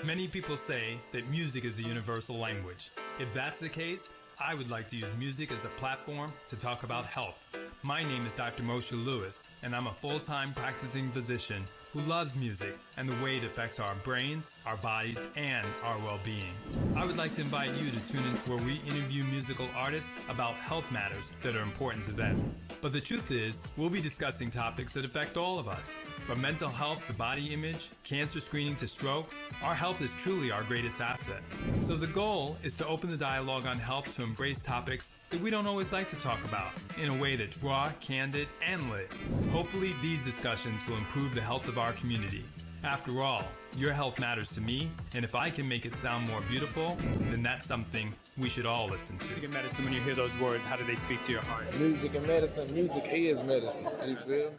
Many people say that music is a universal language. If that's the case, I would like to use music as a platform to talk about health. My name is Dr. Moshe Lewis, and I'm a full-time practicing physician who loves music and the way it affects our brains, our bodies, and our well-being. I would like to invite you to tune in where we interview musical artists about health matters that are important to them. But the truth is, we'll be discussing topics that affect all of us. From mental health to body image, cancer screening to stroke, our health is truly our greatest asset. So the goal is to open the dialogue on health to embrace topics that we don't always like to talk about in a way that's raw, candid, and lit. Hopefully, these discussions will improve the health of our community. After all, your health matters to me, and if I can make it sound more beautiful, then that's something we should all listen to. Music and medicine, when you hear those words, how do they speak to your heart? Music and medicine. Music is medicine. You feel me?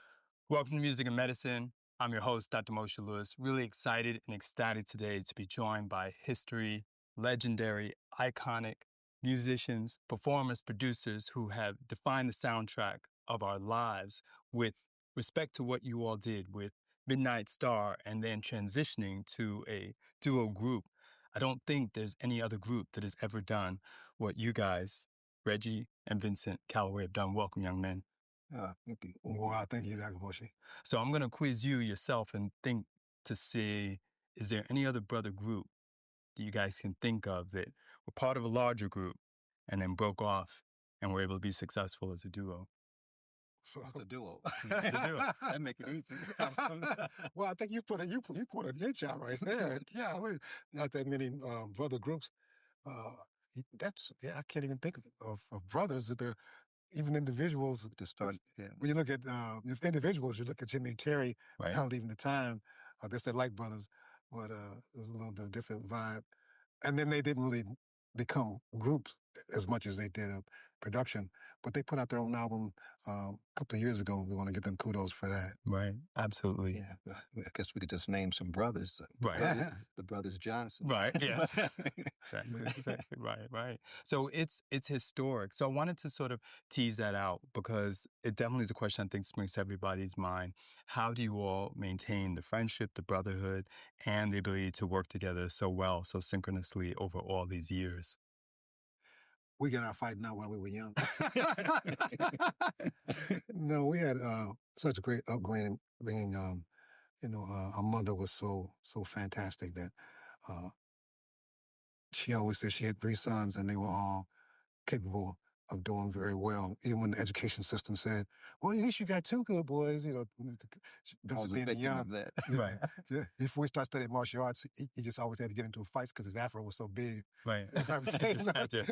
Welcome to Music and Medicine. I'm your host, Dr. Moshe Lewis. Really excited and ecstatic today to be joined by history, legendary, iconic musicians, performers, producers who have defined the soundtrack of our lives with respect to what you all did with Midnight Star and then transitioning to a duo group. I don't think there's any other group that has ever done what you guys, Reggie and Vincent Calloway, have done. Welcome, young men. Thank you. Wow, thank you, Dr. Moshe. So I'm going to quiz you yourself and think to see, is there any other brother group that you guys can think of that were part of a larger group and then broke off and were able to be successful as a duo? It's a duo. It's a duo. That make it easy. Well, I think you put a niche out right there. Yeah, not that many brother groups. I can't even think of brothers that they're even individuals. To start, yeah. When you look at if individuals, you look at Jimmy and Terry, Right. kind of leaving the time. I guess they're like brothers, but there's a little bit different vibe. And then they didn't really become groups as much as they did production, but they put out their own album a couple of years ago. We want to give them kudos for that. Right. Absolutely. Yeah, I guess we could just name some brothers. Right. The brothers Johnson. Right. Yeah. Exactly. Right. So it's historic. So I wanted to sort of tease that out because it definitely is a question I think springs to everybody's mind. How do you all maintain the friendship, the brotherhood, and the ability to work together so well, so synchronously over all these years? We got our fight now while we were young. No, we had such a great upbringing. Our mother was so fantastic that she always said she had 3 sons and they were all capable of doing very well. Even when the education system said, well, at least you got 2 good boys, I was Vincent a being victim young. of that. Right. Yeah, before we started studying martial arts, he just always had to get into fights because his afro was so big. Right. You know what I'm saying? Just had to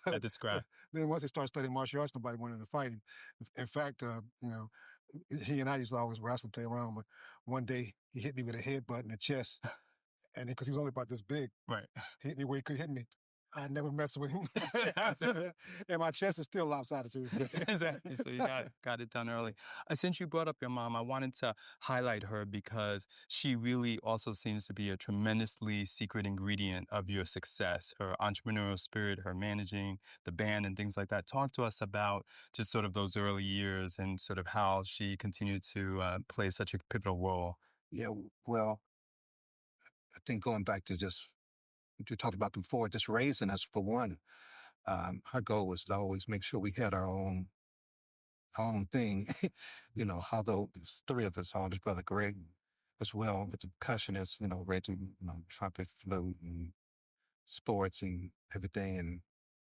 But describe. then once he started studying martial arts, nobody wanted to fight him. In fact, he and I used to always wrestle, play around, but one day he hit me with a headbutt in the chest. And because he was only about this big, Right. he hit me where he could hit me. I never messed with him. And my chest is still lopsided to this day. Exactly. So you got it done early. Since you brought up your mom, I wanted to highlight her because she really also seems to be a tremendously secret ingredient of your success. Her entrepreneurial spirit, her managing the band and things like that. Talk to us about just sort of those early years and sort of how she continued to play such a pivotal role. Yeah, well, I think going back to just what you talked about before, just raising us for one. Her goal was to always make sure we had our own thing. Although there's 3 of us, all his brother Greg as well, with the percussionists, Reggie, trumpet, flute, and sports and everything. And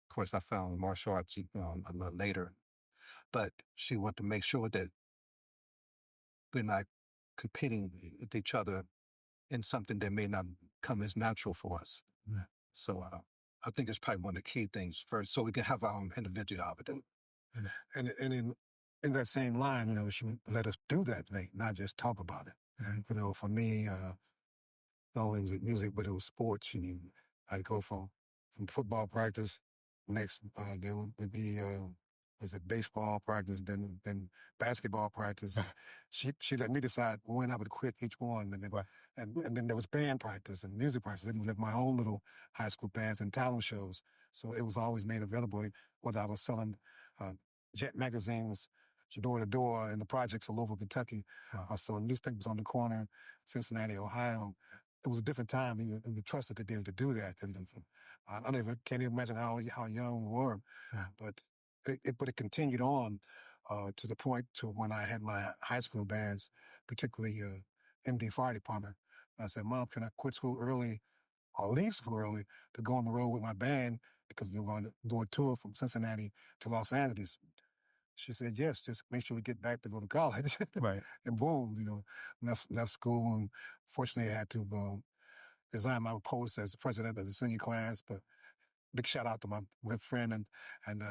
of course, I found martial arts a little later. But she wanted to make sure that we're not competing with each other in something that may not come as natural for us. Yeah. So I think it's probably one of the key things first, so we can have our own individuality. And in that same line, she would let us do that thing, not just talk about it. Mm-hmm. For me, not only was it music, but it was sports. I'd go from football practice, next there would be was it baseball practice, then basketball practice. She let me decide when I would quit each one, and then Right. and then there was band practice and music practice. Then we had my own little high school bands and talent shows. So it was always made available, whether I was selling jet magazines door to door in the projects all over Kentucky, Wow. or selling newspapers on the corner, Cincinnati, Ohio. it was a different time, and we trusted to be able to do that. I can't even imagine how young we were, but it continued on to the point to when I had my high school bands, particularly MD Fire Department. I said, "Mom, can I quit school early or leave school early to go on the road with my band because we were going to do a tour from Cincinnati to Los Angeles?" She said, "Yes, just make sure we get back to go to college." Right. And boom, left school, and fortunately I had to resign my post as the president of the senior class. But big shout out to my good friend and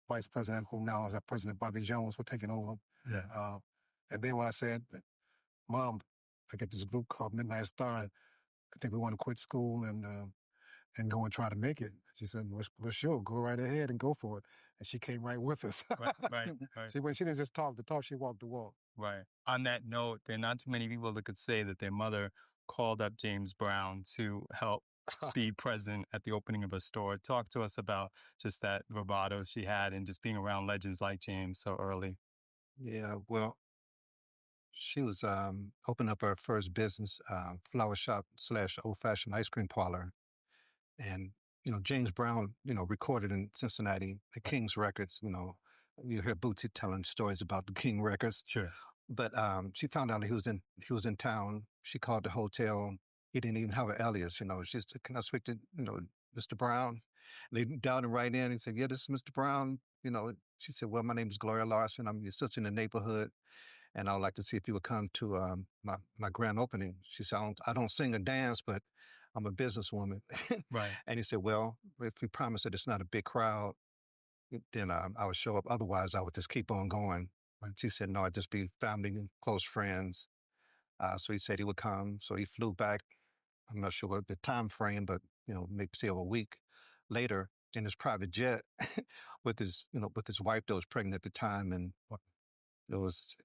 vice president, who now is our president, Bobby Jones, for taking over. Yeah. And then when I said, "Mom, I get this group called Midnight Star, I think we want to quit school and go and try to make it." She said, "Well, sure, go right ahead and go for it." And she came right with us. Right. She didn't just talk the talk, she walked the walk. Right. On that note, there are not too many people that could say that their mother called up James Brown to help be present at the opening of a store. Talk to us about just that bravado she had and just being around legends like James so early. Yeah, well, she was opening up her first business, flower shop / old-fashioned ice cream parlor. And, James Brown, recorded in Cincinnati at King's Records. You hear Bootsy telling stories about the King Records. Sure. But she found out he was in town. She called the hotel. He didn't even have an alias. She said, "Can I speak to Mr. Brown?" And they dialed him right in. He said, "Yeah, this is Mr. Brown." She said, "Well, my name is Gloria Larson. I'm your sister in the neighborhood, and I would like to see if you would come to my grand opening." She said, I don't sing or dance, but I'm a businesswoman." Right. And he said, "Well, if you promise that it's not a big crowd, then I would show up. Otherwise, I would just keep on going." And she said, "No, I'd just be family and close friends." So he said he would come. So he flew back. I'm not sure what the time frame, but maybe say a week later in his private jet with his wife that was pregnant at the time. And it was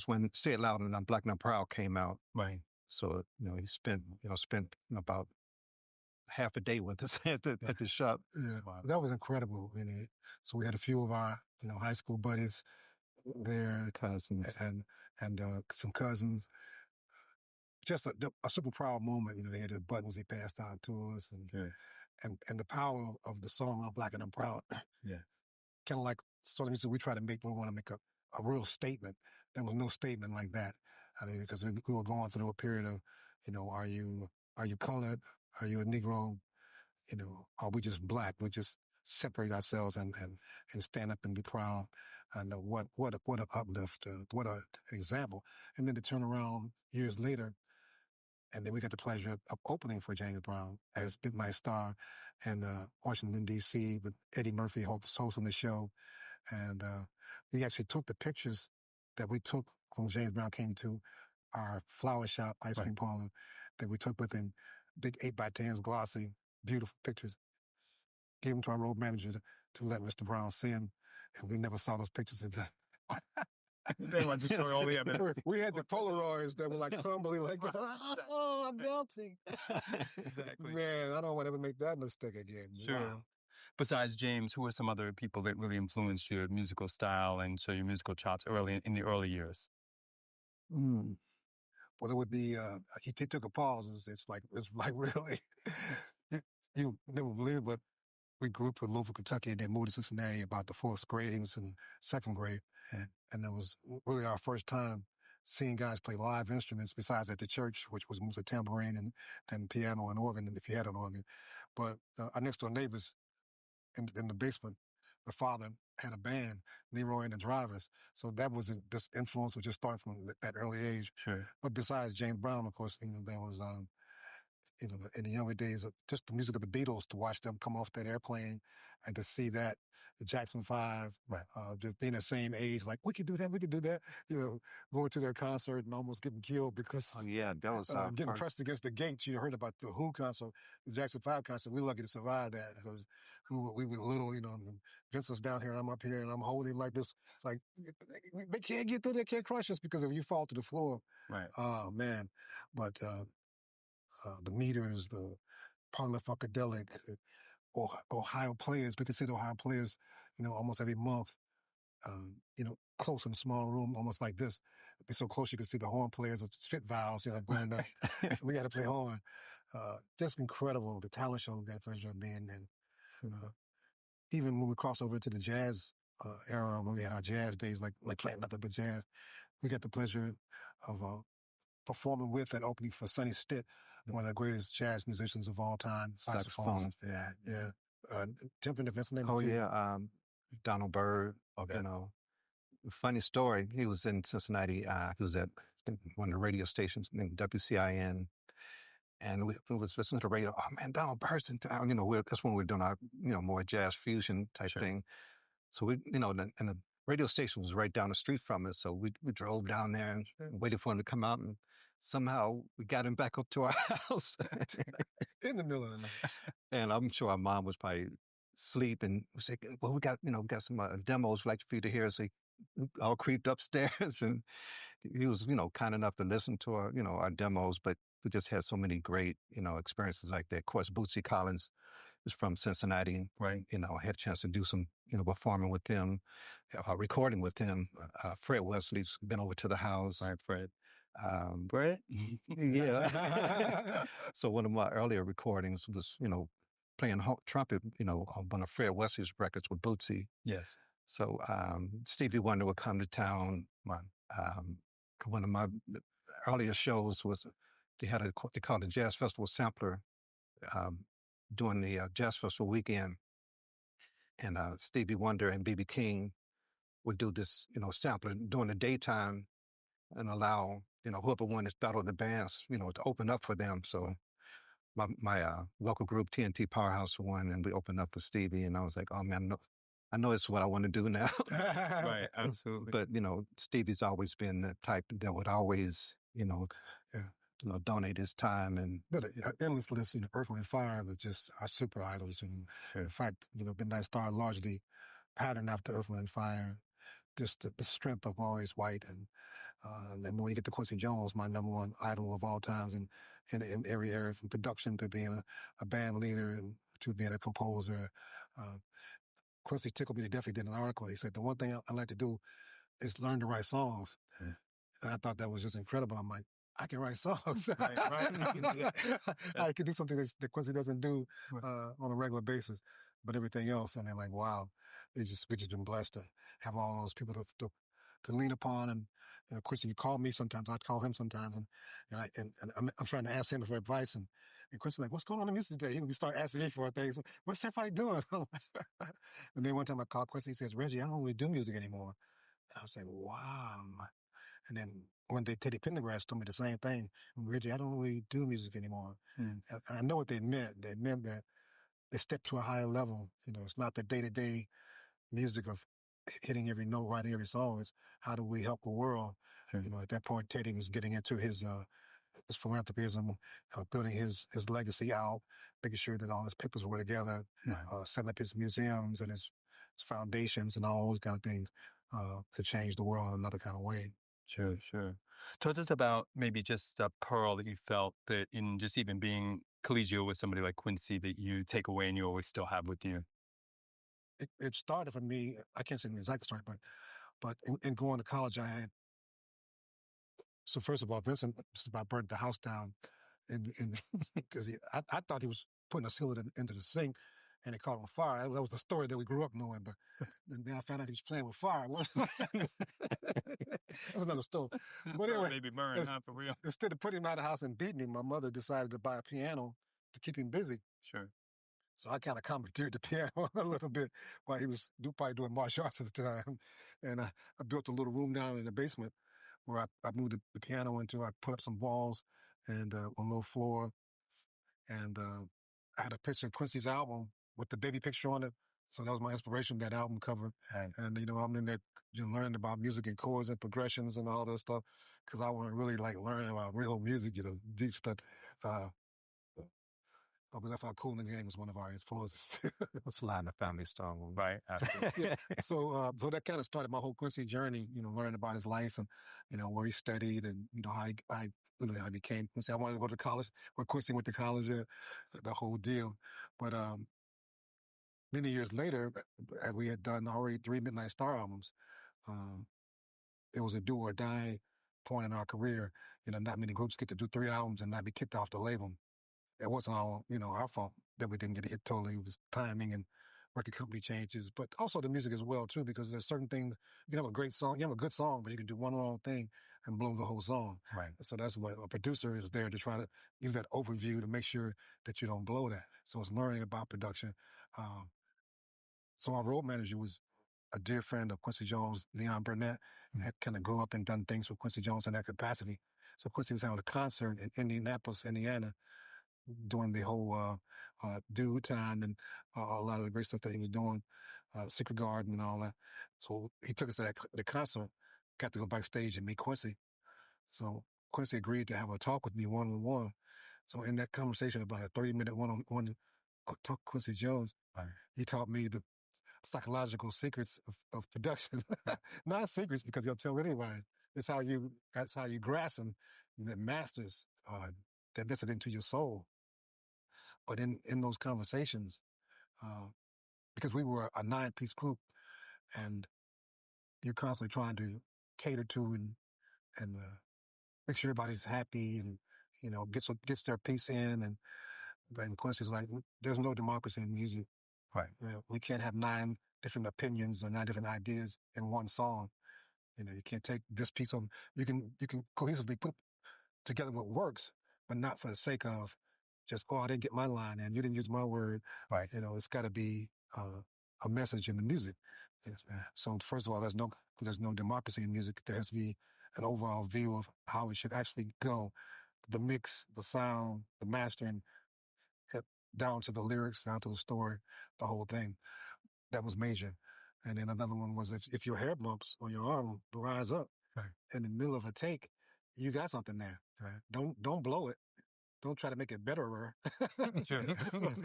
when "Say It Loud" and "I'm Black and I'm Proud" came out. Right. So he spent about half a day with us at the shop. Yeah, Wow. that was incredible. So we had a few of our high school buddies there, Cousins. and some cousins. Just a super proud moment. They had the buttons they passed out to us, and the power of the song "I'm Black and I'm Proud." Yeah. Kind of like sort of music we want to make a real statement. There was no statement like that. I mean, because we were going through a period of, are you colored? Are you a Negro? Are we just black? We just separate ourselves and stand up and be proud. And what an uplift, what an example. And then to turn around years later, and then we got the pleasure of opening for James Brown as Midnight Star in Washington, D.C. with Eddie Murphy hosting the show. And we actually took the pictures that we took when James Brown came to our flower shop ice cream parlor that we took with him, big 8x10s, glossy, beautiful pictures. Gave them to our road manager to let Mr. Brown see him, and we never saw those pictures again. They want to show all the evidence. We had the Polaroids that were like crumbly, like, "Oh, I'm melting." Exactly. Man, I don't want to ever make that mistake again. Sure. Wow. Besides James, who are some other people that really influenced your musical style and so your musical chops in the early years? Well, it would be, he took a pause. It's like really, you never believe it, but we grew up in Louisville, Kentucky, and then moved to Cincinnati about the fourth grade. He was in second grade. And that was really our first time seeing guys play live instruments besides at the church, which was mostly tambourine and then piano and organ, and if you had an organ. But our next door neighbors in the basement, the father had a band, Leroy and the Drivers. So that was this influence was just starting from that early age. Sure. But besides James Brown, of course, there was, in the younger days, just the music of the Beatles, to watch them come off that airplane and to see that, the Jackson 5, just being the same age, like, we could do that, going to their concert and almost getting killed because Yeah, that was getting pressed against the gates. You heard about the Who concert, the Jackson 5 concert. We were lucky to survive that because we were little, and Vince was down here and I'm up here and I'm holding him like this. It's like, they can't get through, they can't crush us because if you fall to the floor, Right. oh, man. But the Meters, the Parliament Funkadelic, Ohio players, we could see the Ohio players, almost every month close in a small room, almost like this. Be so close you could see the horn players with spit valves, playing the, we got to play horn. Just incredible. The talent show we got the pleasure of being in. Even when we cross over to the jazz era, when we had our jazz days, like playing nothing but jazz, we got the pleasure of performing with and opening for Sonny Stitt, one of the greatest jazz musicians of all time. Saxophone. Yeah. Jumping to Vincent. Oh, yeah. Donald Byrd, Okay. Funny story. He was in Cincinnati. He was at one of the radio stations named WCIN. And we was listening to the radio. Oh, man, Donald Byrd's in town. That's when we were doing our, more jazz fusion type thing. So and the radio station was right down the street from us. So we drove down there and waited for him to come out. And somehow we got him back up to our house. In the middle of the night. And I'm sure our mom was probably asleep. And we said, well, we got some demos we'd like for you to hear. So he all creeped upstairs. And he was, kind enough to listen to our demos. But we just had so many great, experiences like that. Of course, Bootsy Collins is from Cincinnati. Right. I had a chance to do some, performing with him, recording with him. Fred Wesley's been over to the house. Right, Fred. Fred? Yeah. So one of my earlier recordings was, playing trumpet, on one of Fred Wesley's records with Bootsy. Yes. So Stevie Wonder would come to town. One of my earlier shows was they called the Jazz Festival Sampler during the Jazz Festival weekend, and Stevie Wonder and B.B. King would do this, sampler during the daytime and allow whoever won this battle of the bands, to open up for them. So my local group TNT Powerhouse won, and we opened up for Stevie, and I was like, oh man, I know it's what I want to do now. Right, absolutely. But Stevie's always been the type that would always, donate his time and. But endless list, Earth, Wind, and Fire was just our super idols. And in fact, Midnight Star largely patterned after Earth, Wind, and Fire. Just the strength of Maurice White, and then when you get to Quincy Jones, my number one idol of all times, in every area, from production to being a band leader and to being a composer. Quincy tickled me to death. He did an article. He said, the one thing I like to do is learn to write songs. Yeah. And I thought that was just incredible. I'm like, I can write songs. Right. I can do something that Quincy doesn't do on a regular basis. But everything else, and they're like, wow, we just been blessed to have all those people to lean upon. And Quincy, you call me sometimes, I call him sometimes, and I'm trying to ask him for advice, and Quincy's like, what's going on in the music today? He start asking me for things. What's everybody doing? And then one time I called Quincy, he says, Reggie, I don't really do music anymore. And I was like, wow. And then one day Teddy Pendergrass told me the same thing. Reggie, I don't really do music anymore. And I know what they meant. They meant that they stepped to a higher level. It's not the day-to-day music of hitting every note, writing every song. It's how do we help the world? At that point, Teddy was getting into his philanthropism, building his legacy out, making sure that all his papers were together, setting up his museums and his foundations and all those kind of things to change the world in another kind of way. Sure. Talk to us about maybe just a pearl that you felt that in just even being collegial with somebody like Quincy that you take away and you always still have with you. It started for me, I can't say the exact story, but in going to college, I had, so first of all, Vincent just about burnt the house down because I thought he was putting a skillet into the sink and it caught on fire. That was the story that we grew up knowing, but then I found out he was playing with fire. That's another story. But anyway, maybe burn, not for real. Instead of putting him out of the house and beating him, my mother decided to buy a piano to keep him busy. Sure. So I kind of commandeered the piano a little bit while he was probably doing martial arts at the time. And I built a little room down in the basement where I moved the piano into. I put up some walls and a low floor. And I had a picture of Quincy's album with the baby picture on it. So that was my inspiration, that album cover. Right. And, I'm in there learning about music and chords and progressions and all that stuff because I want to really learn about real music, deep stuff. We left out Cool in the Gang was one of our influences. Let's line the family stone. Right. Absolutely. Yeah. So that kind of started my whole Quincy journey, learning about his life and, where he studied and, how I became Quincy. I wanted to go to college where Quincy went to college, the whole deal. But many years later, we had done already 3 Midnight Star albums. it was a do or die point in our career. Not many groups get to do 3 albums and not be kicked off the label. It wasn't all, our fault that we didn't get a hit totally. It was timing and record company changes, but also the music as well too, because there's certain things, you can have a great song, you have a good song, but you can do one wrong thing and blow the whole song. Right. So that's what a producer is there to try to give that overview to make sure that you don't blow that. So it's learning about production. So our road manager was a dear friend of Quincy Jones, Leon Burnett, and had kind of grew up and done things with Quincy Jones in that capacity. So Quincy was having a concert in Indianapolis, Indiana, doing the whole Dude Time and a lot of the great stuff that he was doing, Secret Garden and all that. So he took us to the concert, got to go backstage and meet Quincy. So Quincy agreed to have a talk with me one-on-one. So in that conversation, about a 30-minute one-on-one talk with Quincy Jones, he taught me the psychological secrets of production. Not secrets because he'll tell anybody. That's how you grasp them, that masters that listen into your soul. But in those conversations, because we were a 9-piece group, and you're constantly trying to cater to and make sure everybody's happy and gets their piece in, and Quincy's like, there's no democracy in music. Right. We can't have 9 different opinions or 9 different ideas in one song. You can't take this piece of, you can cohesively put together what works, but not for the sake of just, I didn't get my line in, you didn't use my word. Right. It's got to be a message in the music. So first of all, there's no democracy in music. There has to be an overall view of how it should actually go. The mix, the sound, the mastering, down to the lyrics, down to the story, the whole thing. That was major. And then another one was if your hair bumps on your arm rise up in the middle of a take, you got something there. Right. Don't blow it. Don't try to make it better. Sure.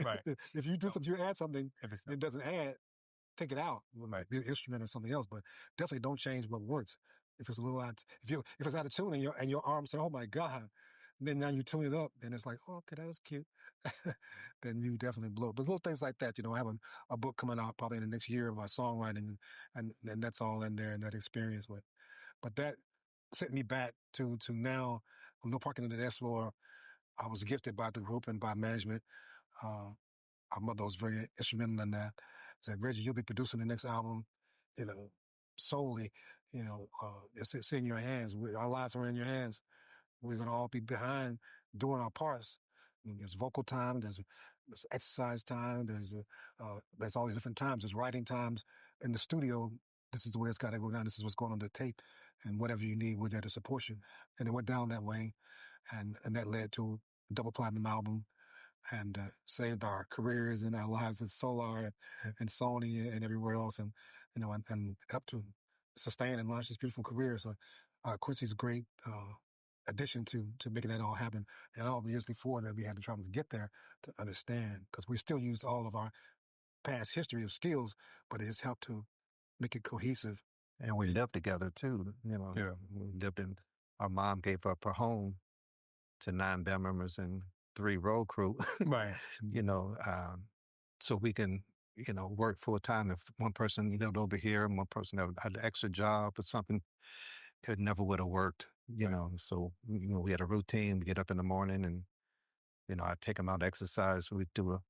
Right. If you do something, you add something, it doesn't add, take it out. It might be an instrument or something else, but definitely don't change what works. If it's a little out, if it's out of tune and your arm say, "Oh my God," and then now you tune it up, and it's like, "Oh, okay, that was cute." Then you definitely blow. But little things like that, having a book coming out probably in the next year of my songwriting, and that's all in there in that experience. But that set me back to now. No parking on the dance floor. I was gifted by the group and by management. Our mother was very instrumental in that. Said, "Reggie, you'll be producing the next album, solely. It's in your hands. Our lives are in your hands. We're going to all be behind doing our parts. There's vocal time, there's exercise time, there's all these different times. There's writing times in the studio. This is the way it's got to go down. This is what's going on the tape, and whatever you need, we're there to support you." And it went down that way, and that led to a double platinum album, and saved our careers and our lives at Solar and Sony and everywhere else, and and helped to sustain and launch this beautiful career. So Quincy's a great addition to making that all happen. And all the years before that, we had to try to get there to understand, because we still use all of our past history of skills, but it has helped to make it cohesive. And we lived together too. Yeah. We lived in. Our mom gave up her home to 9 band members and 3 road crew. Right. So we can, work full time. If one person lived over here and one person had an extra job or something, it never would have worked. So we had a routine. We get up in the morning and I'd take them out to exercise. We'd do a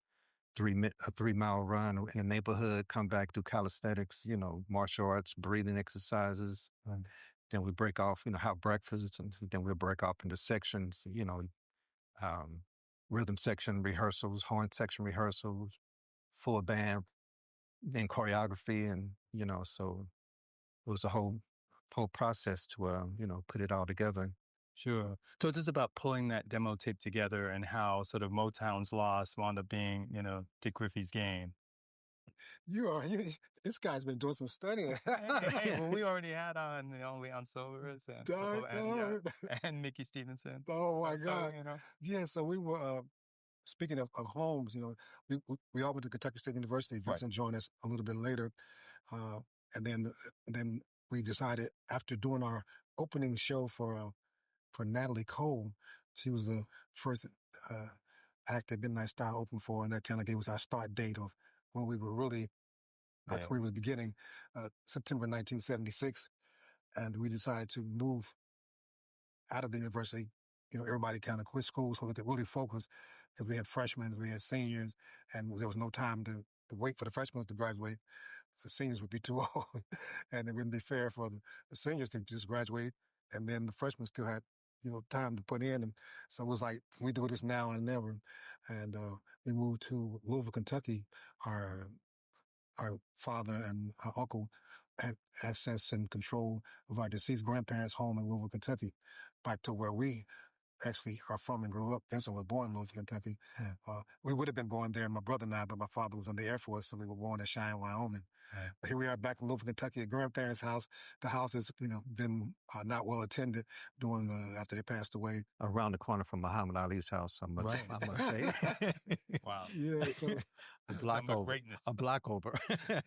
3-mile run in the neighborhood, come back, do calisthenics, martial arts, breathing exercises. Right. Then we break off, have breakfast, and then we'll break off into sections, rhythm section rehearsals, horn section rehearsals, full band, then choreography. And, so it was a whole process to, put it all together. Sure. So it's just about pulling that demo tape together and how sort of Motown's loss wound up being, Dick Griffey's gain. This guy's been doing some studying. Well, we already had on Leon Silvers and Mickey Stevenson. Oh my God! Yeah. So we were speaking of homes. We all went to Kentucky State University. Vincent joined us a little bit later, and then we decided, after doing our opening show for Natalie Cole, she was the first act that Midnight Star opened for, and that kind of gave us our start date of when we were really our career was beginning, September 1976. And we decided to move out of the university. Everybody kind of quit school so they could really focus, because we had freshmen, we had seniors, and there was no time to wait for the freshmen to graduate. The seniors would be too old, and it wouldn't be fair for the seniors to just graduate, and then the freshmen still had time to put in. And so it was like, we do this now and never. And we moved to Louisville, Kentucky. Our father and our uncle had access and control of our deceased grandparents' home in Louisville, Kentucky, back to where we actually are from and grew up. Vincent was born in Louisville, Kentucky. We would have been born there, my brother and I, but my father was in the Air Force, so we were born in Cheyenne, Wyoming. Right. But here we are back in Louisville, Kentucky, at grandparents' house. The house has, been not well attended after they passed away. Around the corner from Muhammad Ali's house, I must say. Wow. Yeah, so a block over. Greatness. A block over.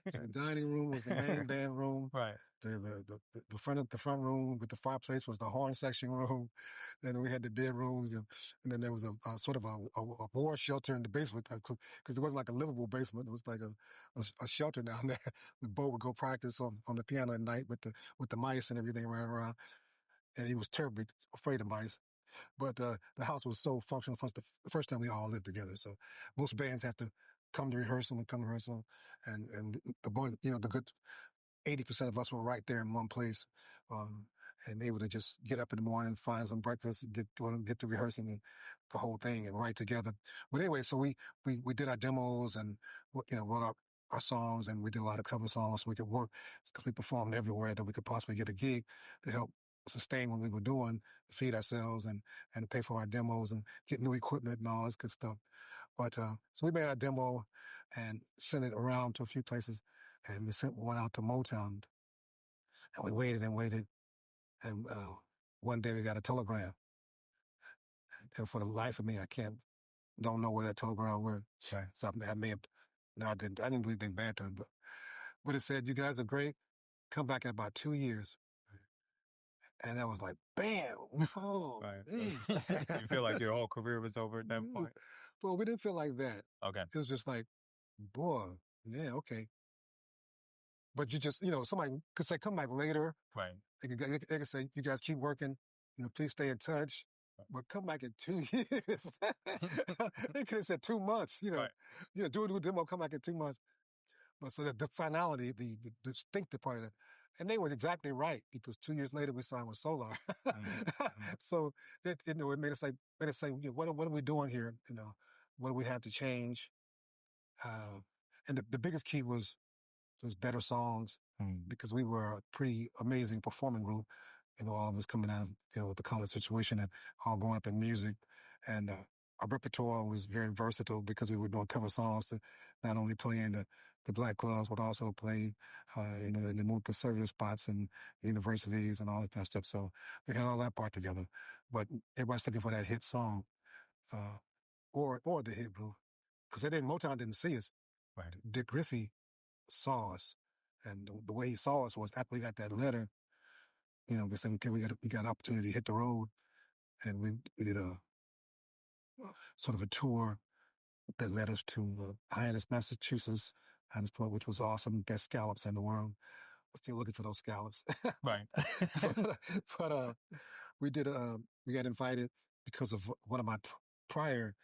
So the dining room was the main band room. Right. The front room with the fireplace was the horn section room. Then we had the bedrooms, and then there was a sort of a war shelter in the basement, because it wasn't like a livable basement. It was like a shelter down there. The Bo would go practice on the piano at night with the mice and everything running around, and he was terribly afraid of mice. But the house was so functional for us the first time we all lived together. So most bands have to come to rehearsal, and the good 80% of us were right there in one place, and able to just get up in the morning, find some breakfast, get to rehearsing and the whole thing, and write together. But anyway, so we did our demos and wrote our songs, and we did a lot of cover songs so we could work, because we performed everywhere that we could possibly get a gig to help sustain what we were doing, feed ourselves and pay for our demos and get new equipment and all this good stuff. But so we made our demo and sent it around to a few places, and we sent one out to Motown. And we waited and waited, and one day we got a telegram. And for the life of me, don't know where that telegram went. Right. So I may have, no, I didn't really think bad to it, but it said, "You guys are great. Come back in about 2 years." And I was like, bam! Oh, right. You feel like your whole career was over at that point? Well, we didn't feel like that. Okay. It was just like, boy, yeah, okay. But you just, somebody could say, come back later. Right. They could say, you guys keep working, please stay in touch. But come back in 2 years. They could have said 2 months, Right. Do a new demo, come back in 2 months. But so the finality, the distinctive part of that, and they were exactly right, because 2 years later we signed with Solar. Mm-hmm. So it made us say, what are we doing here? What do we have to change? And the biggest key was better songs, because we were a pretty amazing performing group. All of us coming out of the college situation and all growing up in music, and our repertoire was very versatile, because we were doing cover songs to not only play in the black clubs, but also play, in the more conservative spots and universities and all that kind of stuff. So we had all that part together. But everybody's looking for that hit song, or the hit group, because Motown didn't see us. Right. Dick Griffey saw us, and the way he saw us was after we got that letter. We said, okay, we got an opportunity to hit the road, and we did a sort of a tour that led us to Hyannis, Massachusetts, which was awesome, best scallops in the world. I'm still looking for those scallops. Right. but we got invited because of one of my prior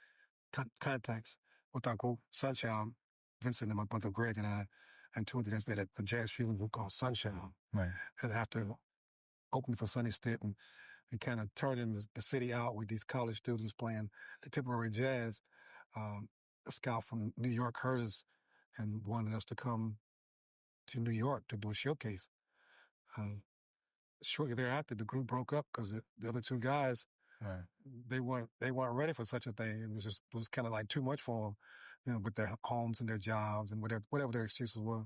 contacts with our group, Sunshine. Vincent and my brother Greg and I, and two of the guys, we had a jazz fusion group called Sunshine. Right. And after opening for Sonny Stitt and kind of turning the city out with these college students playing contemporary jazz, a scout from New York heard us and wanted us to come to New York to do a showcase. Shortly thereafter, the group broke up because the other two guys, right, they weren't ready for such a thing. It was kind of like too much for them, with their homes and their jobs and whatever their excuses were.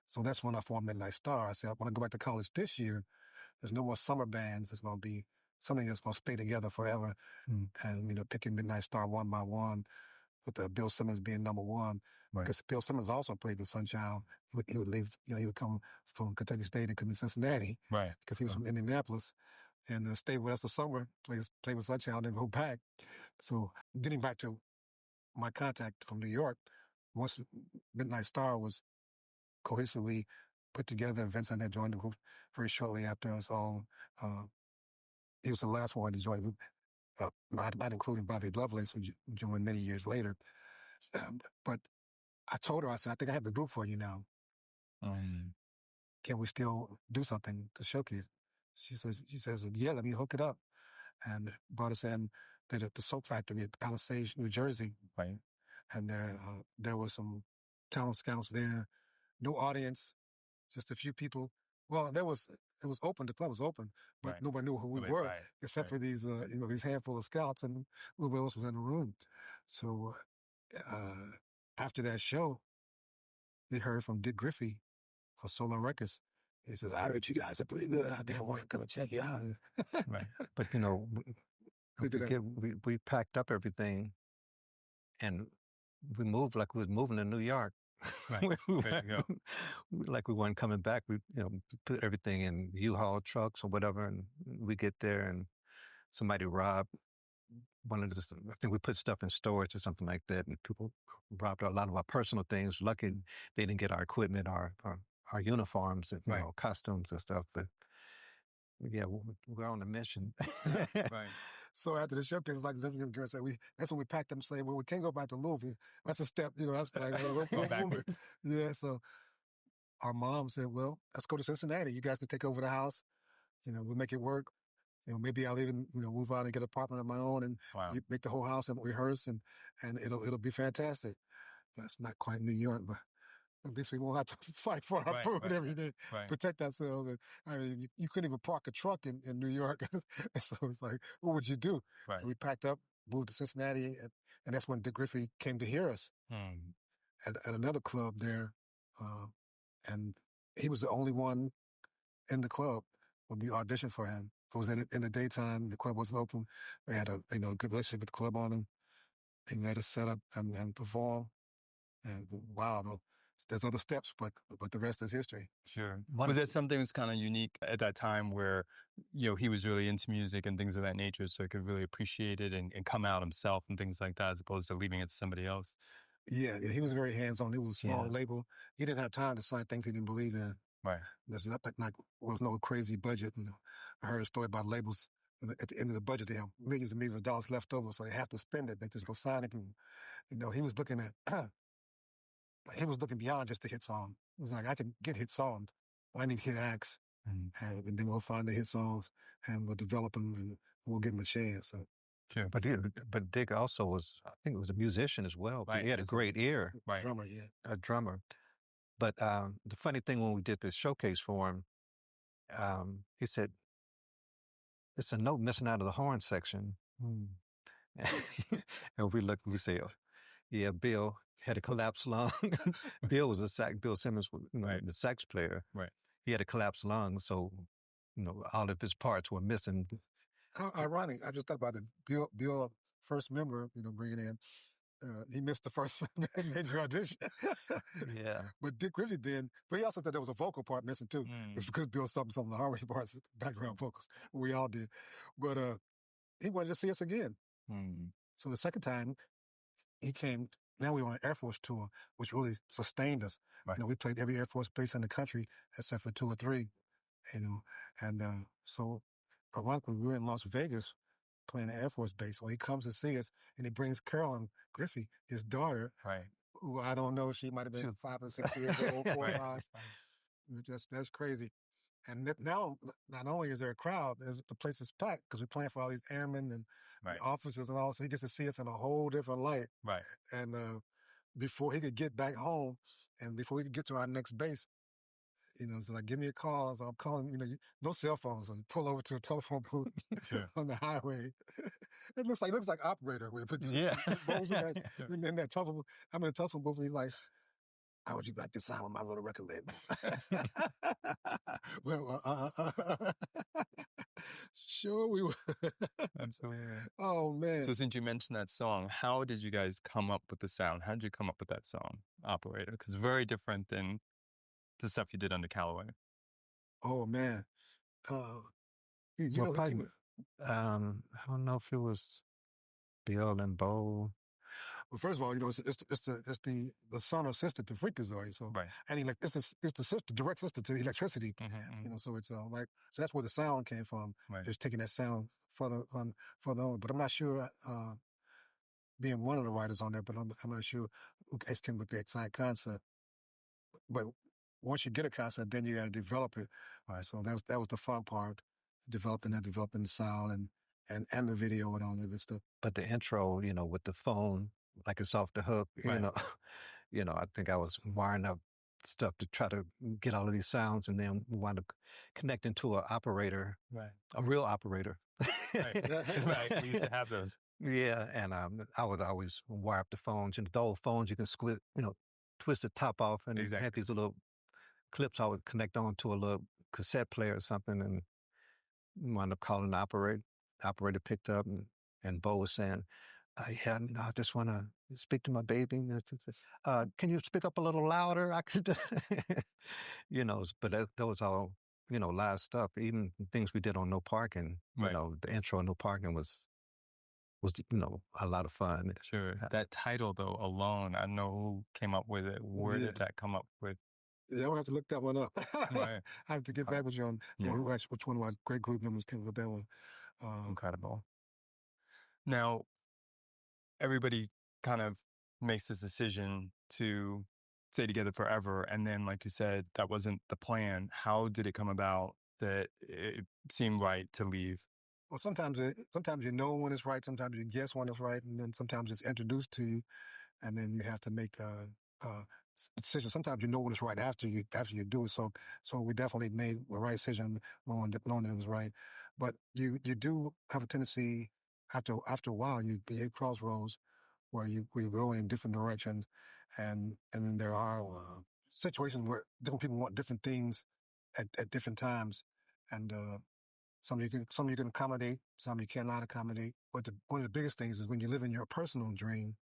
So that's when I formed Midnight Star. I said, I want to go back to college this year. There's no more summer bands. It's going to be something that's going to stay together forever. And, picking Midnight Star one by one, with Bill Simmons being number one. Right. Because Bill Simmons also played with Sunshine. He would leave, he would come from Kentucky State and come to Cincinnati. Right. Because he was from Indianapolis. And stay with us the summer, play with Sunshine, then go back. So getting back to my contact from New York, once Midnight Star was cohesively put together. Vincent had joined the group very shortly after us all. He was the last one to join the group, not including Bobby Lovelace, who joined many years later. But I told her, I said, I think I have the group for you now. Can we still do something to showcase? She says, yeah, let me hook it up. And brought us in to the soap factory at Palisades, New Jersey. Right. And there was some talent scouts there. No audience, just a few people. Well, it was open. The club was open, but nobody knew who we were except for these, these handful of scouts, and nobody else was in the room. So after that show, we heard from Dick Griffey for Solo Records. He says, I heard you guys are pretty good out there. I want to come and check you out. Right. But, we packed up everything and we moved like we was moving to New York. Right. There you go. Like we weren't coming back. We, put everything in U-Haul trucks or whatever, and we get there and somebody robbed one of the, I think we put stuff in storage or something like that, and people robbed a lot of our personal things. Lucky they didn't get our equipment, our uniforms, and costumes and stuff. But yeah, we're on a mission. Right. So after the showcase, like that's when we packed them, saying, "Well, we can't go back to Louisville. That's a step, That's like go backwards." Yeah. So our mom said, "Well, let's go to Cincinnati. You guys can take over the house. We'll make it work. Maybe I'll even move out and get an apartment of my own and make the whole house and rehearse, and it'll be fantastic." That's not quite New York, but at least we won't have to fight for our food every day, protect ourselves. And I mean, you couldn't even park a truck in New York. So it's like, what would you do? Right. So we packed up, moved to Cincinnati, and that's when Dick Griffey came to hear us at another club there. And he was the only one in the club when we auditioned for him. It was in the daytime. The club wasn't open. We had a good relationship with the club owner. He let us set up and perform. And wow, there's other steps, but the rest is history. Sure. Was that something that was kind of unique at that time where, he was really into music and things of that nature, so he could really appreciate it and come out himself and things like that, as opposed to leaving it to somebody else? Yeah, he was very hands-on. It was a small label. He didn't have time to sign things he didn't believe in. Right. There's not was no crazy budget. I heard a story about labels. At the end of the budget, they have millions and millions of dollars left over, so they have to spend it. They just go sign it. And, he was looking at... He was looking beyond just the hit song. It was like, I can get hit songs. I need hit acts. And then we'll find the hit songs and we'll develop them and we'll give them a chance. So. Sure. But Dick also was, I think, was a musician as well. Right. He had a great ear. Right. Drummer, yeah. A drummer. But the funny thing when we did this showcase for him, he said, "It's a note missing out of the horn section." And we say, yeah, Bill had a collapsed lung. Bill was Bill Simmons, the sax player. Right. He had a collapsed lung, so, all of his parts were missing. How ironic. I just thought about it. Bill, first member, bringing in, he missed the first major audition. Yeah. But Dick Griffey but he also said there was a vocal part missing too. It's because Bill some of the harmony parts, background vocals. We all did. But he wanted to see us again. So the second time, he came. Now we were on an Air Force tour, which really sustained us. Right. We played every Air Force base in the country except for 2 or 3. And so ironically, we were in Las Vegas playing the Air Force base. So he comes to see us, and he brings Carolyn Griffey, his daughter, who I don't know, she might have been 5 or 6 years old, 4 or 5. That's crazy. And now, not only is there a crowd, the place is packed because we're playing for all these airmen and officers and all. So he gets to see us in a whole different light. Right. And before he could get back home and before we could get to our next base, so like, give me a call. So I'm calling, no cell phones. So you pull over to a telephone booth on the highway. It looks like operator. We put in that telephone. I'm in a telephone booth and he's like, how would you like to sign with my little record label? Well, sure we would. Absolutely. Oh, man. So since you mentioned that song, how did you guys come up with the sound? How did you come up with that song, Operator? Because very different than the stuff you did under Calloway. Oh, man. Probably, I don't know if it was Bill and Bo. Well, first of all, it's the son or sister to Freakazoid. So, Right. and it's the sister, direct sister to electricity. So it's like, so that's where the sound came from. Right. Just taking that sound further on. But I'm not sure, being one of the writers on that, but I'm not sure who came with the exact concept. But once you get a concept, then you got to develop it. All right. So that was the fun part, developing the sound and the video and all that good stuff. But the intro, with the phone, like it's off the hook, Right. I think I was wiring up stuff to try to get all of these sounds, and then wind up connecting to an operator, Right. a real operator. Right. Right. We used to have those. Yeah, and I would always wire up the phones. And the old phones, you can twist the top off, and Exactly. had these little clips I would connect on to a little cassette player or something, and wound up calling the operator. The operator picked up, and Bo was saying, "Yeah, I just want to speak to my baby. Can you speak up a little louder? I could," But that was all, live stuff. Even things we did on No Parking. Right. The intro on No Parking was a lot of fun. Sure. That title though alone, I don't know who came up with it. Where did that come up with? Yeah, I'll have to look that one up. Right. I have to get back with you on which one of my great group members came up with that one. Incredible. Now, everybody kind of makes this decision to stay together forever. And then, like you said, that wasn't the plan. How did it come about that it seemed right to leave? Well, sometimes you know when it's right, sometimes you guess when it's right, and then sometimes it's introduced to you, and then you have to make a decision. Sometimes you know when it's right after you do it. So we definitely made the right decision knowing that it was right. But you do have a tendency after a while you get at crossroads where you're going in different directions, and then there are situations where different people want different things at different times, and some you can accommodate, some you cannot accommodate. But one of the biggest things is when you live in your personal dream,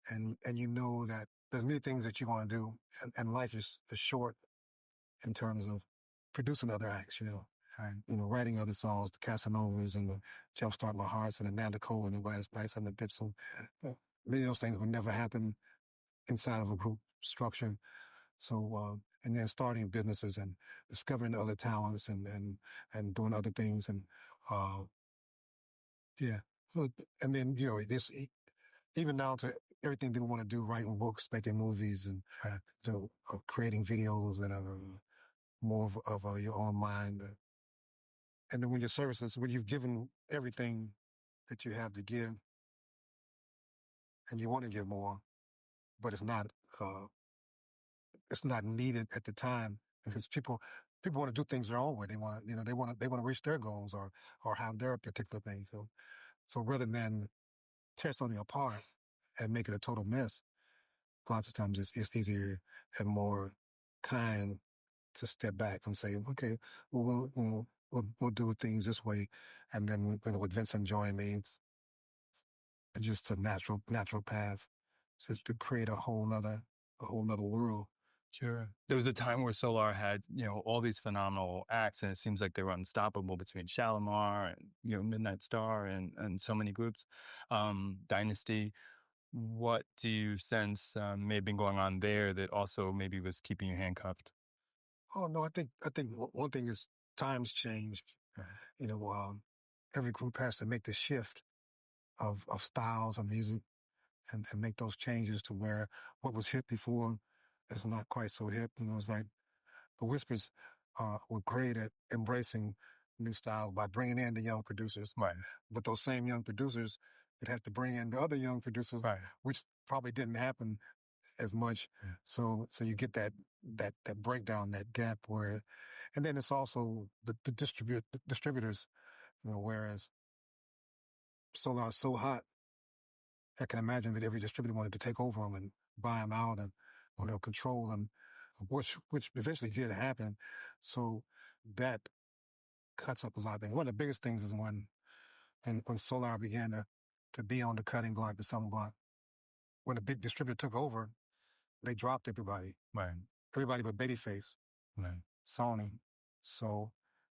and you know that there's many things that you want to do, and life is short in terms of producing other acts, and writing other songs, the Casanovas and the Jumpstart My Hearts and the Nanda Cole and the Gladys Knights and the Bits. Many of those things would never happen inside of a group structure. So, and then starting businesses and discovering other talents and doing other things. And, yeah. So, and then, this, even down to everything that we want to do, writing books, making movies, and creating videos that are more of your own mind. And then when your services, when you've given everything that you have to give, and you want to give more, but it's not needed at the time because people want to do things their own way. They want to, they want to reach their goals or have their particular thing. So rather than tear something apart and make it a total mess, lots of times it's easier and more kind to step back and say, okay, well, we'll do things this way, and then with Vincent joining me, it's just a natural path to create a whole nother world. Sure. There was a time where Solar had, all these phenomenal acts, and it seems like they were unstoppable between Shalimar and, Midnight Star and so many groups. Dynasty. What do you sense may have been going on there that also maybe was keeping you handcuffed? Oh no, I think one thing is times changed. Right. Every group has to make the shift of styles of music and make those changes to where what was hip before is not quite so hip. It's like the Whispers were great at embracing new styles by bringing in the young producers. Right. But those same young producers would have to bring in the other young producers, right. which probably didn't happen as much. Yeah. So you get that breakdown, that gap where, and then it's also the distributors, whereas Solar is so hot, I can imagine that every distributor wanted to take over them and buy them out and control them, which eventually did happen. So that cuts up a lot of things. One of the biggest things is when Solar began to be on the cutting block, the selling block. When the big distributor took over, they dropped everybody. Right. Everybody but Babyface, Right. Sony. So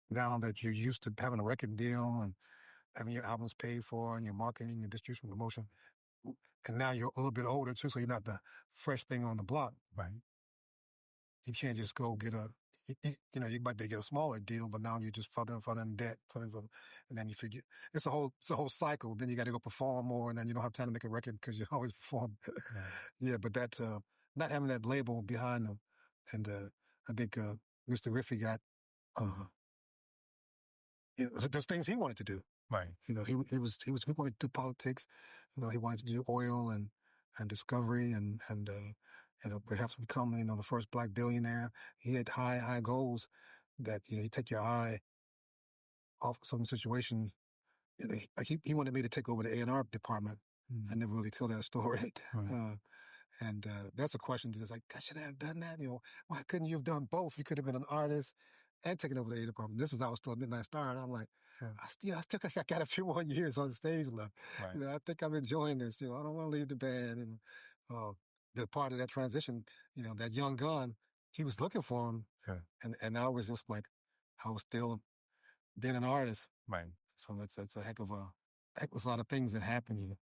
now that you're used to having a record deal and having your albums paid for and your marketing and distribution promotion, and now you're a little bit older too, so you're not the fresh thing on the block. Right. You can't just go get you might be able to get a smaller deal, but now you're just further and further in debt, and then you forget. It's a whole cycle. Then you got to go perform more, and then you don't have time to make a record because you always perform. Right. Yeah, but that, not having that label behind them, and I think Mr. Riffy got, there's things he wanted to do. Right. He wanted to do politics. He wanted to do oil and discovery and perhaps become, the first black billionaire. He had high goals that, you take your eye off some situations. He wanted me to take over the A&R department. I never really tell that story. Right. And that's a question that's like, I should have done that. Why couldn't you have done both? You could have been an artist and taken over the A department. This is, I was still a Midnight Star, and I'm like, I still think I got a few more years on the stage left. Right. I think I'm enjoying this. I don't want to leave the band. And the part of that transition, that young gun, he was looking for him. Sure. And I was just like, I was still being an artist. Right. So it's a heck of a lot of things that happened.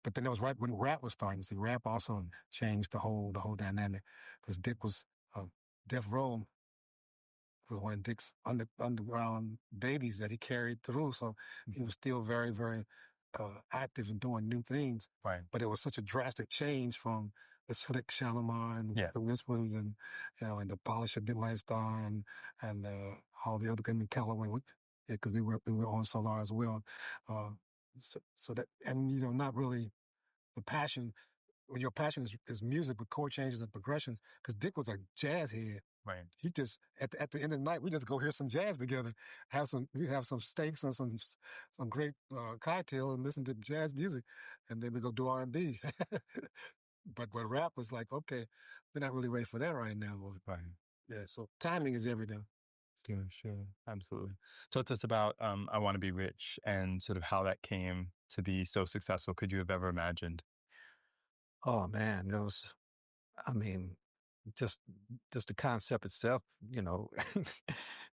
But then it was right when rap was starting. See, rap also changed the whole dynamic, because Dick was Death Row was one of Dick's underground babies that he carried through. So he was still very, very active and doing new things. Right. But it was such a drastic change from the Slick Shalimar and the Whispers and and the Polish of Midnight Star and all the other guys in Calloway. Because we were on Solar as well. So that, and not really the passion. When your passion is music with chord changes and progressions, because Dick was a jazz head. Right. He just at the end of the night, we just go hear some jazz together, we have some steaks and some great cocktail and listen to jazz music, and then we go do R&B. But rap was like, okay, we're not really ready for that right now. Right. Yeah. So timing is everything. Sure. Absolutely. Talk to us about I Want to Be Rich and sort of how that came to be so successful. Could you have ever imagined? Oh man, just the concept itself, it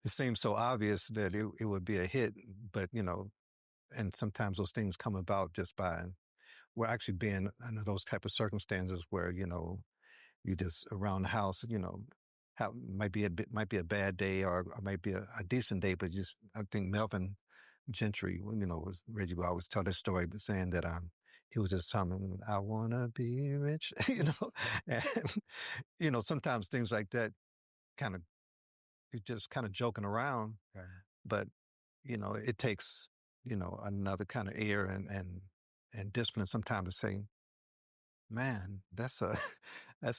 seems so obvious that it would be a hit, but and sometimes those things come about just by we're actually being under those type of circumstances where you just around the house, might be a bad day or might be a decent day, but I think Melvin Gentry, was Reggie will always tell this story, but saying that he was just humming, I wanna be rich, and sometimes things like that kind of you're just kind of joking around, Right. but it takes another kind of air and discipline sometimes to say, man, that's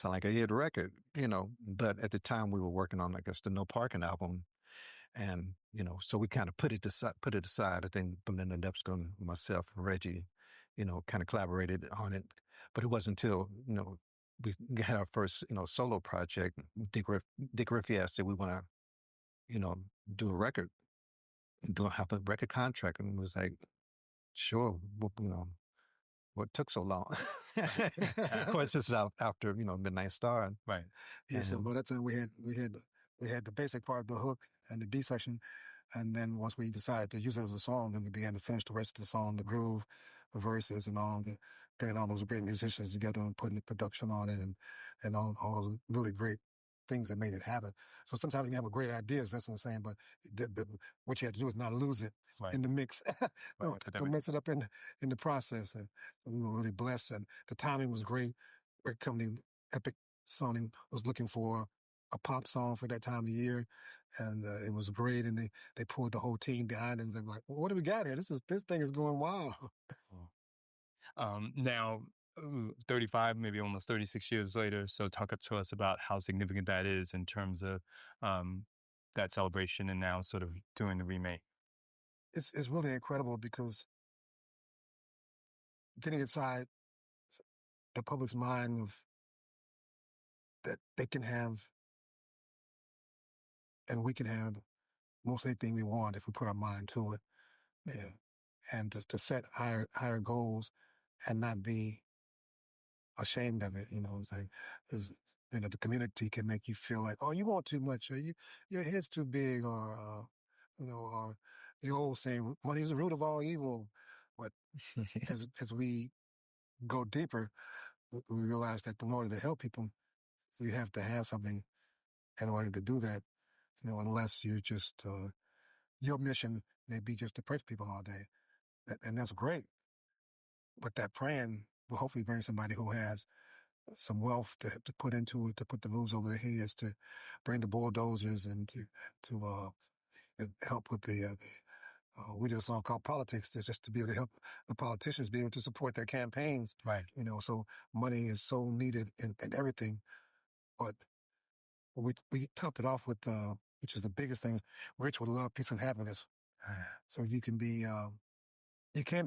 like a hit record, But at the time we were working on, I guess, the No Parking album, and so we kind of put it aside. I think Belinda Depscombe, myself, Reggie, kind of collaborated on it. But it wasn't until we had our first solo project. Dick Riffey asked if we want to do a record, have a record contract, and it was like, sure, what took so long? Of course, this is after Midnight Star. Right. Yeah. So by that time we had the basic part of the hook and the B section, and then once we decided to use it as a song, then we began to finish the rest of the song, the groove, the verses, and getting all those great musicians together and putting the production on it, and all those really great things that made it happen. So sometimes you can have a great idea, as Vincent was saying, but what you have to do is not lose it in the mix. Don't mess it up in the process. And we were really blessed, and the timing was great. Record company, Epic Sony, was looking for a pop song for that time of year, and it was great. And they pulled the whole team behind it, and they were like, well, "What do we got here? This thing is going wild." Now, 35, maybe almost 36 years later. So talk to us about how significant that is in terms of that celebration and now sort of doing the remake. It's really incredible because getting inside the public's mind of that they can have and we can have most anything we want if we put our mind to it. Yeah. And to set higher goals and not be ashamed of it, it's like, the community can make you feel like, oh, you want too much, or your head's too big, or or the old saying, money is the root of all evil. But as we go deeper, we realized that in order to help people, you have to have something in order to do that. Unless you just your mission may be just to pray for people all day, and that's great. But that praying will hopefully bring somebody who has some wealth to put into it, to put the roofs over their heads, to bring the bulldozers, and to help with the. We did a song called Politics, just to be able to help the politicians be able to support their campaigns. Right. So money is so needed in everything. But we topped it off with, which is the biggest thing, rich with love, peace, and happiness. So you can be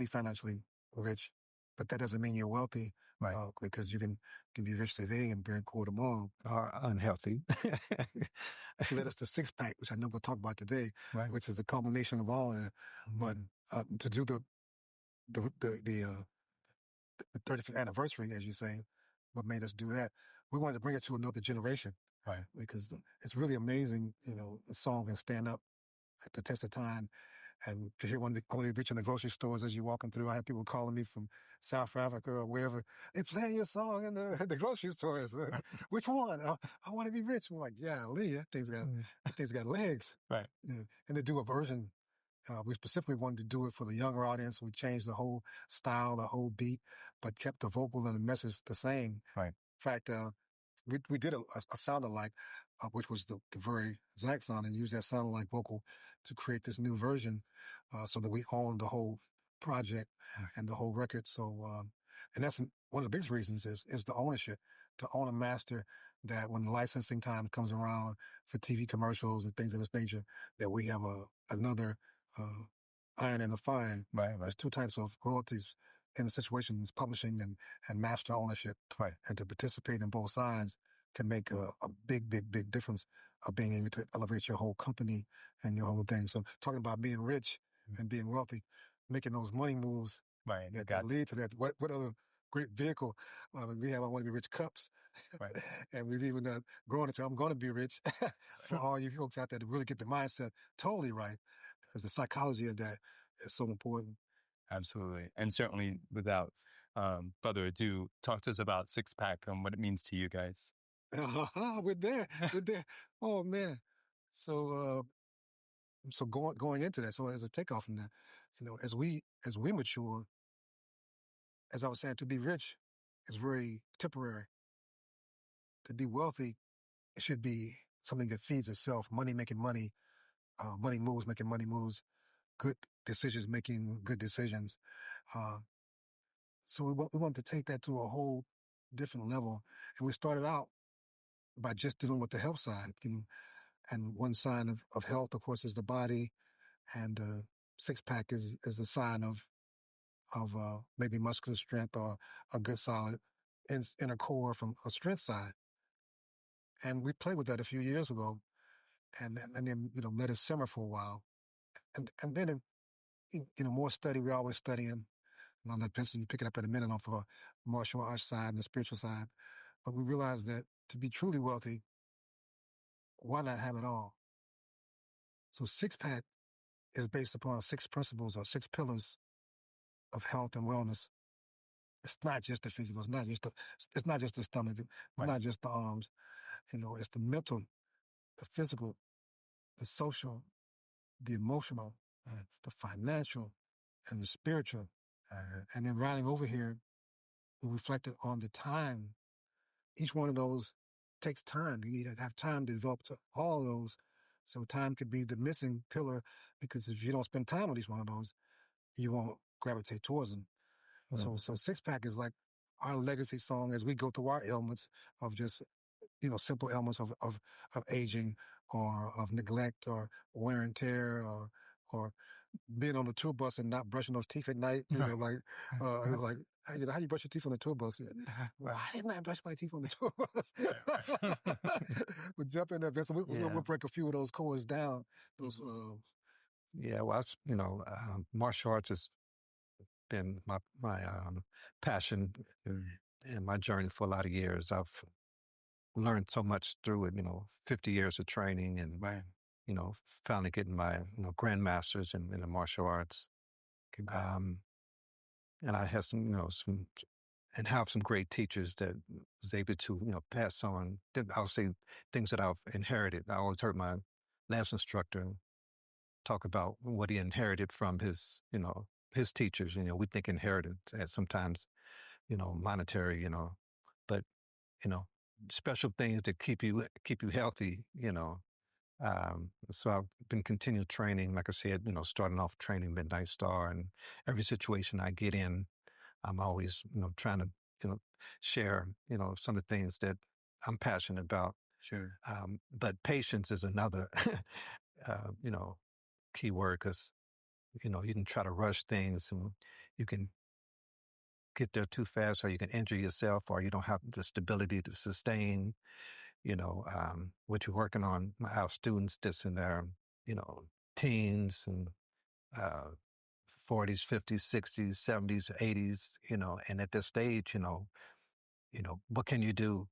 financially rich, but that doesn't mean you're wealthy. Right. Because you can be rich today and very poor tomorrow. Are unhealthy. Actually led us to Six Pack, which I know we'll talk about today, Right. which is the culmination of all. But to do the 35th anniversary, as you say, what made us do that? We wanted to bring it to another generation. Right. Because it's really amazing, a song can stand up at the test of time. And to hear one of the reaching the grocery stores as you're walking through, I have people calling me from South Africa or wherever. They playing your song in the grocery stores. Which one? I want to be rich. I'm like, yeah, Lee, that thing's got legs. Right. Yeah. And to do a version, we specifically wanted to do it for the younger audience. We changed the whole style, the whole beat, but kept the vocal and the message the same. Right. In fact, we did a sound alike, which was the very exact sound, and used that sound alike vocal to create this new version, so that we own the whole project and the whole record. So, and that's one of the biggest reasons is the ownership, to own a master, that when the licensing time comes around for TV commercials and things of this nature, that we have another iron in the fire. Right. There's two types of royalties in the situations: publishing and master ownership. Right. And to participate in both sides can make a big, big, big difference of being able to elevate your whole company and your whole thing. So talking about being rich and being wealthy, making those money moves Right. that lead to that. What other great vehicle we have? I want to be rich cups. Right. And we've even grown into I'm going to be rich for all you folks out there to really get the mindset totally right, because the psychology of that is so important. Absolutely. And certainly without further ado, talk to us about Six Pack and what it means to you guys. We're there. Oh man. So going into that, so as a takeoff from that, as we mature, as I was saying, to be rich is very temporary. To be wealthy, it should be something that feeds itself. Money making money, money moves making money moves, good decisions making good decisions. So we want to take that to a whole different level, and we started out by just dealing with the health side. And one sign of health, of course, is the body, and six pack is a sign of maybe muscular strength or a good solid inner core from a strength side. And we played with that a few years ago, and then let it simmer for a while, and then more study. We're always studying. And I'll let Vincent pick it up in a minute off of a martial arts side and the spiritual side. But we realized that to be truly wealthy, why not have it all? So six pack is based upon 6 principles or 6 pillars of health and wellness. It's not just the physical. It's not just the stomach. It's not just the arms. It's the mental, the physical, the social, the emotional, the financial, and the spiritual. And then riding over here, we reflected on the time. Each one of those takes time. You need to have time to develop to all of those. So time could be the missing pillar, because if you don't spend time with each one of those, you won't gravitate towards them. So Six Pack is like our legacy song as we go through our ailments of just, simple ailments of aging or of neglect or wear and tear or being on the tour bus and not brushing those teeth at night. How do you brush your teeth on the tour bus? Why didn't I brush my teeth on the tour bus? We'll jump in there, Vincent. We'll break a few of those chords down. Those. Well, martial arts has been my passion and my journey for a lot of years. I've learned so much through it. 50 years of training and finally getting my grandmasters in the martial arts. And I had some and have some great teachers that was able to, pass on, I'll say things that I've inherited. I always heard my last instructor talk about what he inherited from his teachers. We think inheritance as sometimes, monetary, but, you know, special things that keep you healthy, so I've been continuing training, like I said, starting off training Midnight Star, and every situation I get in, I'm always, trying to, share, some of the things that I'm passionate about. Sure. But patience is another, key word, because, you can try to rush things and you can get there too fast, or you can injure yourself, or you don't have the stability to sustain, what you're working on. Our students that's in their, teens and, 40s, 50s, 60s, 70s, 80s, and at this stage, what can you do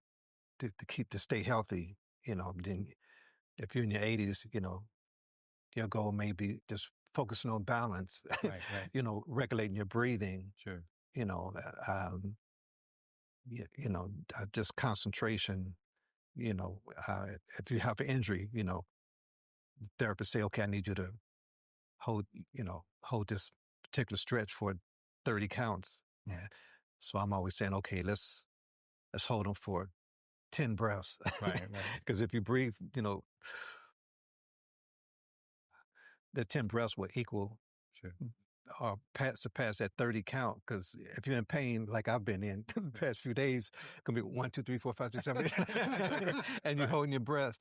to stay healthy? Then if you're in your 80s, your goal may be just focusing on balance, Right. regulating your breathing, Sure. Just concentration, if you have an injury, therapists say, okay, I need you to hold this particular stretch for 30 counts. Yeah. So I'm always saying, okay, let's hold them for 10 breaths. Right. Because if you breathe, the 10 breaths will equal Sure. or surpass that 30 count. Because if you're in pain, like I've been in the past few days, it can be 1, 2, 3, 4, 5, 6, 7, 8, and you're holding your breath,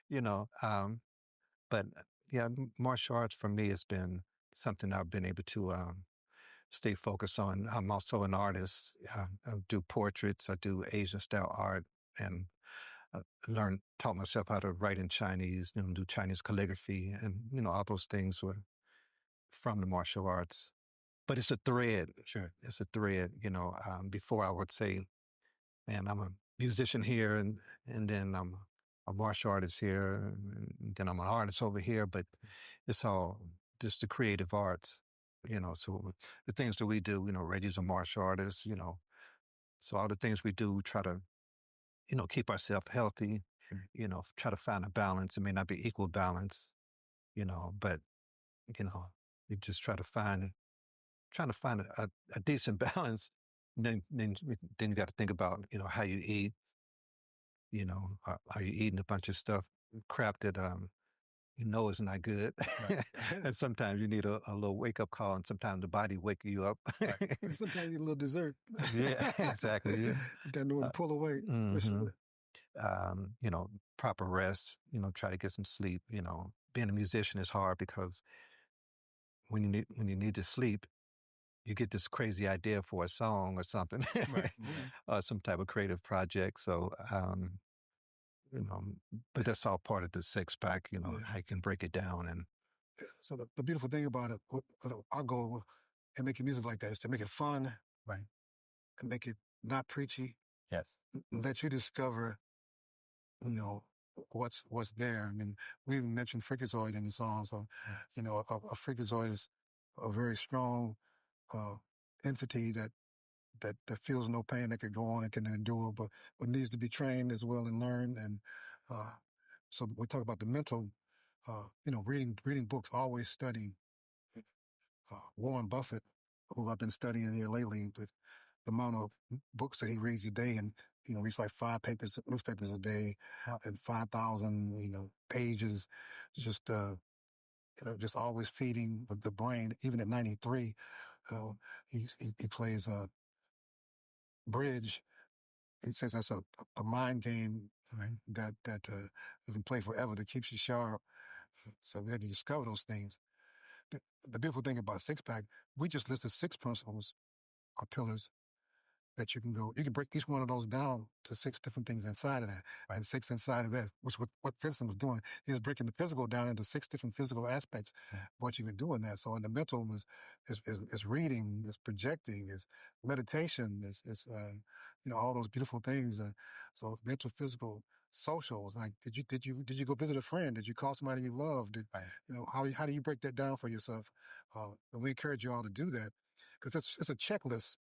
but yeah, martial arts for me has been something I've been able to stay focused on. I'm also an artist. I do portraits. I do Asian style art, and I taught myself how to write in Chinese, do Chinese calligraphy, and all those things were from the martial arts. But it's a thread. Sure. It's a thread. Before I would say, man, I'm a musician here, and then I'm a martial artist here, and then I'm an artist over here. But it's all just the creative arts. So the things that we do, Reggie's a martial artist, so all the things we do, try to, keep ourselves healthy, try to find a balance. It may not be equal balance, but, you just trying to find a decent balance. And then you got to think about, how you eat, are you eating a bunch of stuff, crap that, is not good. Right. And sometimes you need a little wake up call, and sometimes the body wake you up. Right. Sometimes you need a little dessert. Yeah, exactly. Yeah. Got to pull away. Mhm. Proper rest, try to get some sleep. Being a musician is hard because when you need to sleep, you get this crazy idea for a song or something, Right. or some type of creative project. So, but that's all part of the six pack, how you can break it down. And So the beautiful thing about it, our goal in making music like that is to make it fun, Right. and make it not preachy, Yes. let you discover, what's there. I mean, we even mentioned freakazoid in the song. So, a freakazoid is a very strong entity that feels no pain, that could go on and can endure, but needs to be trained as well and learn. And so we talk about the mental, reading books, always studying. Warren Buffett, who I've been studying here lately, with the amount of books that he reads a day, and reads like 5 newspapers a day, and 5,000 pages, just just always feeding the brain. Even at 93, he plays bridge. He says that's a mind game, right, that you can play forever, that keeps you sharp. So we had to discover those things. The beautiful thing about Six Pack, we just listed 6 principles or pillars that you can break each one of those down to 6 different things inside of that, and 6 inside of that, which what Vincent was doing. He was breaking the physical down into 6 different physical aspects of what you can do in that. So in the mental is reading, is projecting, is meditation, is all those beautiful things. So it's mental, physical, social. Like, did you go visit a friend? Did you call somebody you love? How do you break that down for yourself? And we encourage you all to do that, because it's a checklist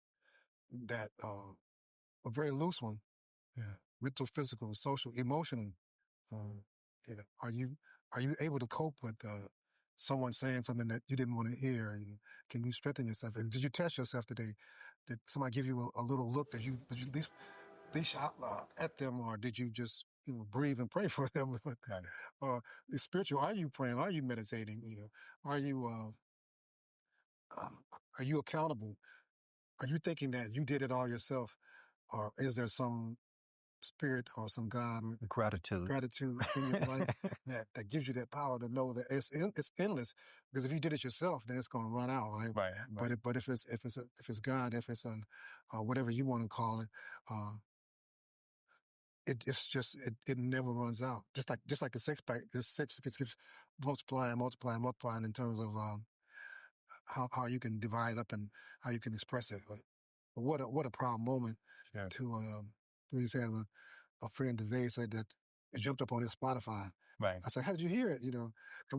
that a very loose one. Yeah. Mental, physical, social, emotional. You know, are you able to cope with someone saying something that you didn't want to hear? And can you strengthen yourself? And did you test yourself today? Did somebody give you a little look that you at least shout at them, or did you just breathe and pray for them? Right. The spiritual. Are you praying? Are you meditating? Are you accountable? Are you thinking that you did it all yourself, or is there some spirit or some God Gratitude. in your life that gives you that power to know that it's endless? Because if you did it yourself, then it's going to run out, right? Right. But if it's God, if it's whatever you want to call it, it's just it never runs out. Just like the six pack, this six keeps multiplying in terms of how you can divide up and how you can express it. But what a proud moment to we just had a friend today said that it jumped up on his Spotify. Right. I said, how did you hear it? And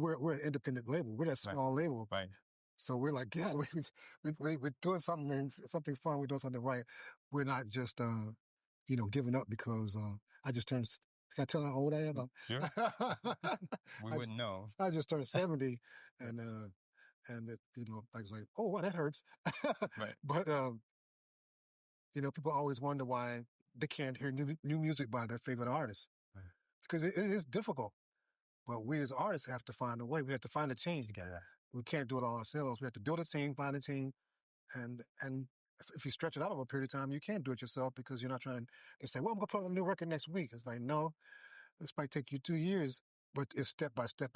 we're an independent label. We're that small label. Right. So we're like, yeah, we're doing something fun. We're doing something right. We're not just, giving up because I just turned, can I tell how old I am? Sure. We wouldn't know. I just turned 70 and it, I was like, oh, wow, that hurts. Right. But, people always wonder why they can't hear new music by their favorite artists. Right. Because it is difficult. But we as artists have to find a way. We have to find a team. We can't do it all ourselves. We have to build a team, find a team. And if you stretch it out over a period of time, you can't do it yourself because you're not trying to say, well, I'm going to put on a new record next week. It's like, no, this might take you 2 years, but it's step by step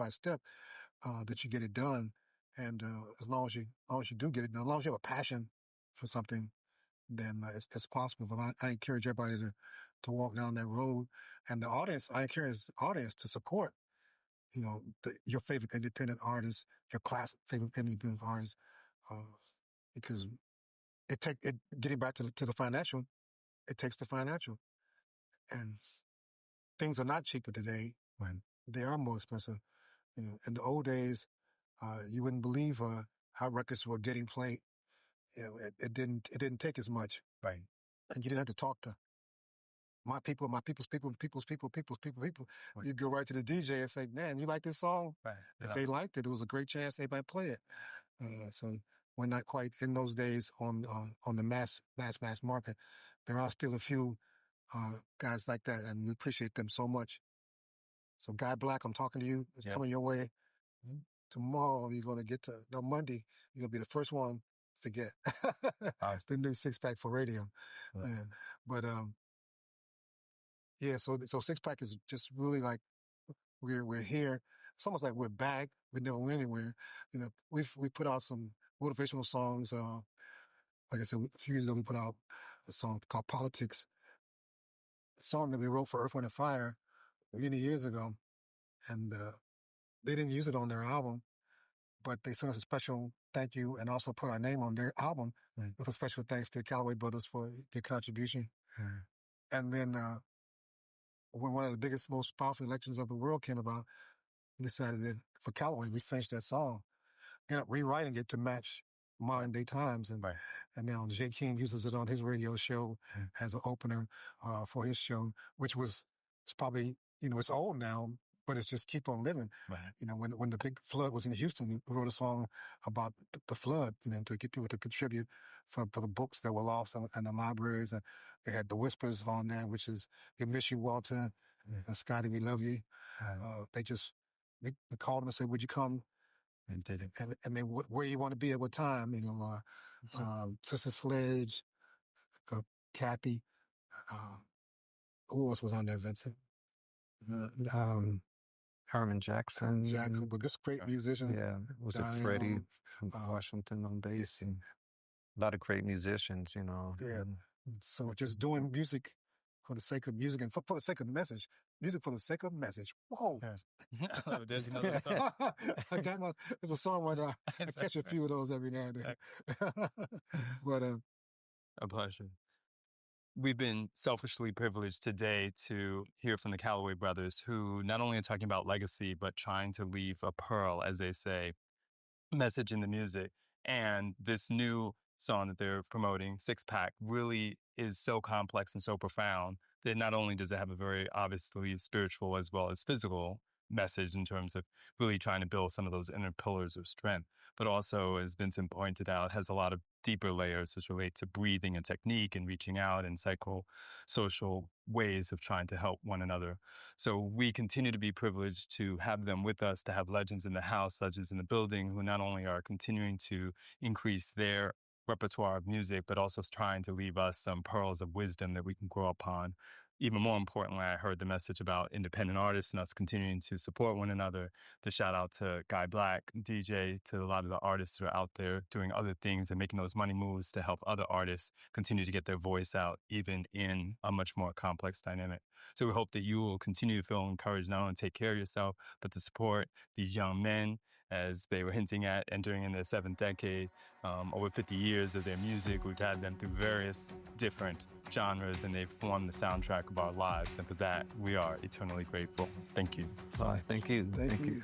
that you get it done. And as long as you do get it done, as long as you have a passion for something, then it's possible. But I encourage everybody to walk down that road. And I encourage the audience to support your favorite independent artist, your classic favorite independent artist, because getting back to the financial, it takes the financial, and things are not cheaper today. When they are more expensive, in the old days, you wouldn't believe how records were getting played. It didn't take as much, right? And you didn't have to talk to my people's people. Right. You go right to the DJ and say, man, you like this song? Right. If they liked it, it was a great chance they might play it. So we're not quite in those days on the mass market. There are still a few guys like that, and we appreciate them so much. So Guy Black, I'm talking to you. It's coming your way. Tomorrow you're going to get Monday, you're going to be the first one to get the new 6-pack for radio. But yeah, so 6-pack is just really like we're here. It's almost like we're back. We never went anywhere. We put out some motivational songs. Like I said, a few years ago, we put out a song called Politics, a song that we wrote for Earth, Wind & Fire many years ago. And they didn't use it on their album, but they sent us a special thank you and also put our name on their album with a special thanks to Calloway Brothers for their contribution. And then when one of the biggest, most powerful elections of the world came about, we decided that for Calloway, we finished that song, ended up rewriting it to match modern day times. And now Jay King uses it on his radio show as an opener for his show, which was, it's probably, it's old now, but it's just keep on living. Right. When the big flood was in Houston, we wrote a song about the flood, to get people to contribute for the books that were lost and the libraries. And they had the Whispers on there, which is, we miss you, Walter, and Scotty, we love you. They called them and said, would you come? And did it. And then where you want to be at what time, Sister Sledge, Kathy, who else was on there, Vincent? Herman Jackson. But just great musicians. Yeah, was it Freddie from Washington on bass? And a lot of great musicians, Yeah. So just doing music for the sake of music and for the sake of the message. Music for the sake of message. Whoa. Yeah. There's another song. There's a song where I catch a few of those every now and then. But a pleasure. We've been selfishly privileged today to hear from the Calloway Brothers, who not only are talking about legacy, but trying to leave a pearl, as they say, message in the music. And this new song that they're promoting, 6-pack, really is so complex and so profound that not only does it have a very obviously spiritual as well as physical message in terms of really trying to build some of those inner pillars of strength, but also, as Vincent pointed out, has a lot of deeper layers which relate to breathing and technique and reaching out and psychosocial ways of trying to help one another. So we continue to be privileged to have them with us, to have legends in the house, legends in the building, who not only are continuing to increase their repertoire of music, but also trying to leave us some pearls of wisdom that we can grow upon. Even more importantly, I heard the message about independent artists and us continuing to support one another. The shout out to Guy Black, DJ, to a lot of the artists that are out there doing other things and making those money moves to help other artists continue to get their voice out, even in a much more complex dynamic. So we hope that you will continue to feel encouraged not only to take care of yourself, but to support these young men as they were hinting at entering in their seventh decade. Over 50 years of their music, we've had them through various different genres, and they've formed the soundtrack of our lives. And for that, we are eternally grateful. Thank you. All right, thank you. Thank you.